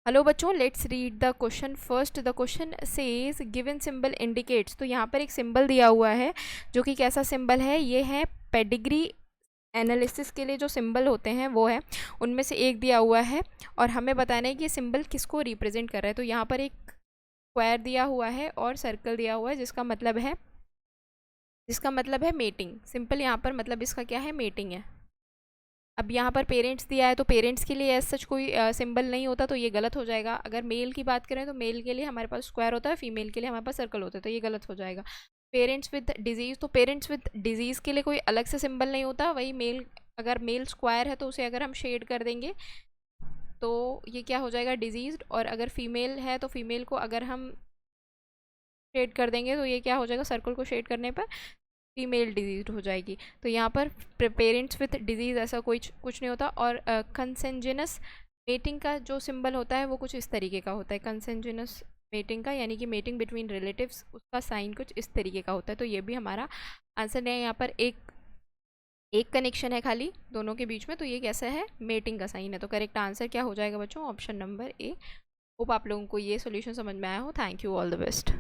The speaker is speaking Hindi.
हेलो बच्चों, let's read the question first. The question says given symbol indicates. तो यहाँ पर एक सिंबल दिया हुआ है जो कि कैसा सिंबल है, ये है पेडिग्री एनालिसिस के लिए जो सिंबल होते हैं वो है, उनमें से एक दिया हुआ है और हमें बताना है कि ये सिंबल किसको रिप्रेजेंट कर रहा है। तो यहाँ पर एक स्क्वायर दिया हुआ है और सर्कल दिया हुआ है जिसका मतलब है मेटिंग। सिंपल यहाँ पर मतलब इसका क्या है, मेटिंग है। अब यहाँ पर पेरेंट्स दिया है तो पेरेंट्स के लिए ऐसा सच कोई सिंबल नहीं होता, तो ये गलत हो जाएगा। अगर मेल की बात करें तो मेल के लिए हमारे पास स्क्वायर होता है, फीमेल के लिए हमारे पास सर्कल होता है, तो ये गलत हो जाएगा। पेरेंट्स विद डिजीज़, तो पेरेंट्स विद डिजीज़ के लिए कोई अलग से सिंबल नहीं होता। वही मेल, अगर मेल स्क्वायर है तो उसे अगर हम शेड कर देंगे तो ये क्या हो जाएगा, डिजीज़। और अगर फीमेल है तो फीमेल को अगर हम शेड कर देंगे तो ये क्या हो जाएगा, सर्कल को शेड करने पर फीमेल डिजीज हो जाएगी। तो यहाँ पर पेरेंट्स विथ डिजीज़ ऐसा कुछ नहीं होता। और कंसेंजिनस मेटिंग का जो सिंबल होता है वो कुछ इस तरीके का होता है। कंसेंजिनस मेटिंग का यानी कि मेटिंग बिटवीन रिलेटिव्स, उसका साइन कुछ इस तरीके का होता है। तो ये भी हमारा आंसर है। यहाँ पर एक कनेक्शन है खाली दोनों के बीच में, तो ये कैसा है, मेटिंग का साइन है। तो करेक्ट आंसर क्या हो जाएगा बच्चों, ऑप्शन नंबर ए। होप आप लोगों को ये सोल्यूशन समझ में आया हो। Thank you, all the best.